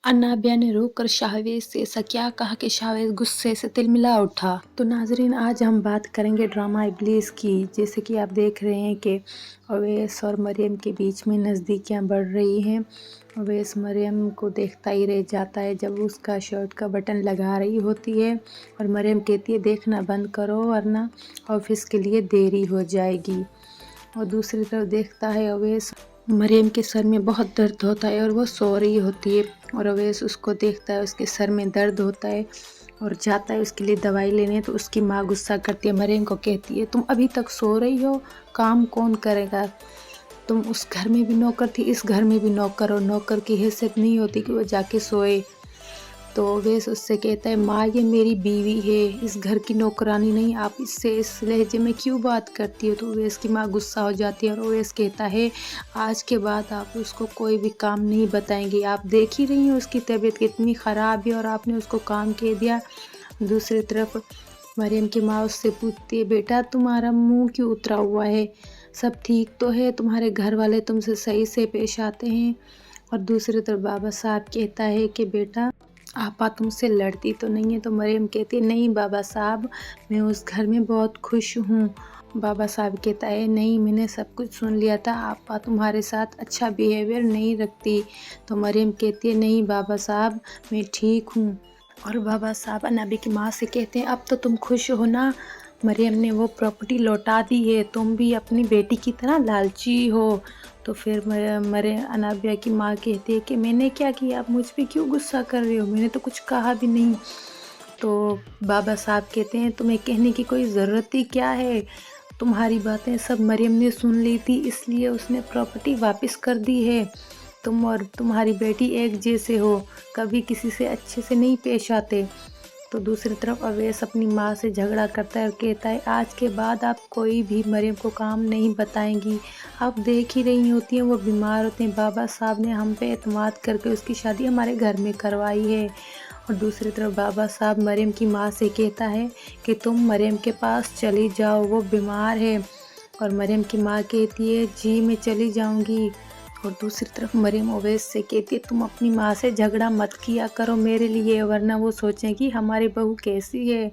अन्नाबिया ने रोक कर शाहवेज से ऐसा क्या कहा कि शाहवेज गुस्से से तिलमिला उठा। तो नाजरीन, आज हम बात करेंगे ड्रामा इब्लीस की। जैसे कि आप देख रहे हैं कि अवैस और मरियम के बीच में नज़दीकियां बढ़ रही हैं। अवैस मरियम को देखता ही रह जाता है जब उसका शर्ट का बटन लगा रही होती है और मरियम कहती है देखना बंद करो वरना ऑफिस के लिए देरी हो जाएगी। और दूसरी तरफ देखता है अवैस, मरियम के सर में बहुत दर्द होता है और वो सो रही होती है और अवैस उसको देखता है, उसके सर में दर्द होता है और जाता है उसके लिए दवाई लेने। तो उसकी माँ गुस्सा करती है, मरियम को कहती है तुम अभी तक सो रही हो, काम कौन करेगा? तुम उस घर में भी नौकर थी, इस घर में भी नौकर, और नौकर की हैसियत नहीं होती कि वो जाके सोए। तो अवैस उससे कहता है माँ ये मेरी बीवी है, इस घर की नौकरानी नहीं, आप इससे इस लहजे में क्यों बात करती हो? तो अवैस की माँ गुस्सा हो जाती है और अवैस कहता है आज के बाद आप उसको कोई भी काम नहीं बताएंगी, आप देख ही रही हैं उसकी तबीयत कितनी ख़राब है और आपने उसको काम कह दिया। दूसरी तरफ मरियम की माँ उससे पूछती है बेटा तुम्हारा मुंह क्यों उतरा हुआ है, सब ठीक तो है, तुम्हारे घर वाले तुमसे सही से पेश आते हैं? और दूसरी तरफ बाबा साहब कहता है कि बेटा आपा तुमसे लड़ती तो नहीं है? तो मरियम कहती है नहीं बाबा साहब, मैं उस घर में बहुत खुश हूँ। बाबा साहब कहता है नहीं, मैंने सब कुछ सुन लिया था, आपा तुम्हारे साथ अच्छा बिहेवियर नहीं रखती। तो मरियम कहती है नहीं बाबा साहब, मैं ठीक हूँ। और बाबा साहब अन्नाबी की माँ से कहते हैं अब तो तुम खुश हो ना, मरियम ने वो प्रॉपर्टी लौटा दी है, तुम भी अपनी बेटी की तरह लालची हो। तो फिर मरियम अनाबिया की माँ कहती है कि मैंने क्या किया, आप मुझ पे क्यों गुस्सा कर रहे हो, मैंने तो कुछ कहा भी नहीं। तो बाबा साहब कहते हैं तुम्हें कहने की कोई ज़रूरत ही क्या है, तुम्हारी बातें सब मरियम ने सुन ली थी इसलिए उसने प्रॉपर्टी वापस कर दी है। तुम और तुम्हारी बेटी एक जैसे हो, कभी किसी से अच्छे से नहीं पेश आते। तो दूसरी तरफ अवैस अपनी माँ से झगड़ा करता है और कहता है आज के बाद आप कोई भी मरियम को काम नहीं बताएंगी, आप देख ही रही होती हैं वो बीमार होते हैं, बाबा साहब ने हम पे एतमाद करके उसकी शादी हमारे घर में करवाई है। और दूसरी तरफ बाबा साहब मरियम की माँ से कहता है कि तुम मरियम के पास चली जाओ, वो बीमार है। और मरियम की माँ कहती है जी मैं चली जाऊँगी। और दूसरी तरफ मरियम अवैस से कहती है तुम अपनी माँ से झगड़ा मत किया करो मेरे लिए, वरना वो सोचें कि हमारी बहू कैसी है।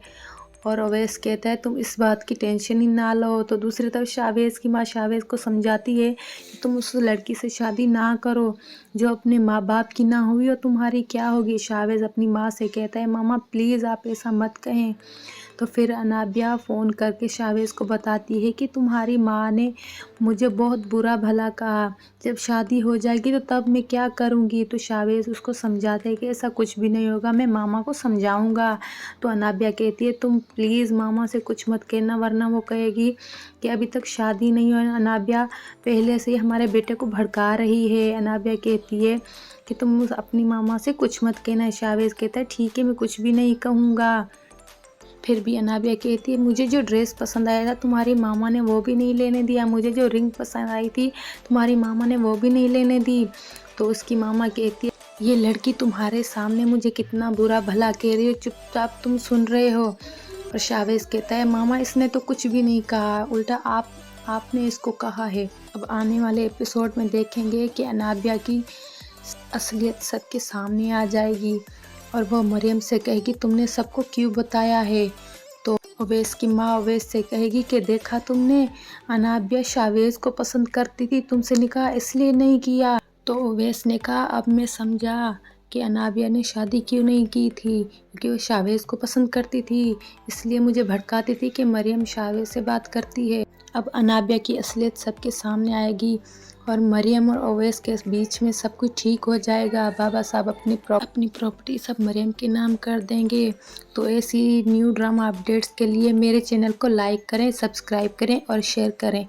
और अवैस कहता है तुम इस बात की टेंशन ही ना लो। तो दूसरी तरफ शाहवेज की माँ शाहवेज को समझाती है कि तुम उस लड़की से शादी ना करो जो अपने माँ बाप की ना हुई और तुम्हारी क्या होगी। शाहवेज अपनी माँ से कहता है मामा प्लीज़ आप ऐसा मत कहें। तो फिर अनाबिया फ़ोन करके शाहवेज को बताती है कि तुम्हारी माँ ने मुझे बहुत बुरा भला कहा, जब शादी हो जाएगी तो तब मैं क्या करूँगी। तो शाहवेज उसको समझाता है कि ऐसा कुछ भी नहीं होगा, मैं मामा को समझाऊँगा। तो अनाबिया कहती है तुम प्लीज़ मामा से कुछ मत कहना वरना वो कहेगी कि अभी तक शादी नहीं हुई, अनाबिया पहले से ही हमारे बेटे को भड़का रही है। अनाबिया कहती है कि तुम अपनी मामा से कुछ मत कहना। शाहवेज कहता है ठीक है मैं कुछ भी नहीं कहूँगा। फिर भी अनाबिया कहती है मुझे जो ड्रेस पसंद आया था तुम्हारी मामा ने वो भी नहीं लेने दिया, मुझे जो रिंग पसंद आई थी तुम्हारी मामा ने वो भी नहीं लेने दी। तो उसकी मामा कहती है ये लड़की तुम्हारे सामने मुझे कितना बुरा भला कह रही हो, चुपचाप तुम सुन रहे हो। और शाहवेज कहता है मामा इसने तो कुछ भी नहीं कहा, उल्टा आपने इसको कहा है। अब आने वाले एपिसोड में देखेंगे कि अनाबिया की असलियत सबके सामने आ जाएगी और वो मरियम से कहेगी तुमने सबको क्यों बताया है। तो अवैस की माँ अवैस से कहेगी कि देखा तुमने, अनाबिया शाहवेज को पसंद करती थी, तुमसे निकाह इसलिए नहीं किया। तो अवैस ने कहा अब मैं समझा कि अनाबिया ने शादी क्यों नहीं की थी, क्योंकि वो शाहवेज को पसंद करती थी, इसलिए मुझे भड़काती थी कि मरियम शाहवेज से बात करती है। अब अनाबिया की असलियत सबके सामने आएगी और मरियम और अवैस के बीच में सब कुछ ठीक हो जाएगा। बाबा साहब अपनी प्रॉपर्टी सब मरियम के नाम कर देंगे। तो ऐसी न्यू ड्रामा अपडेट्स के लिए मेरे चैनल को लाइक करें, सब्सक्राइब करें और शेयर करें।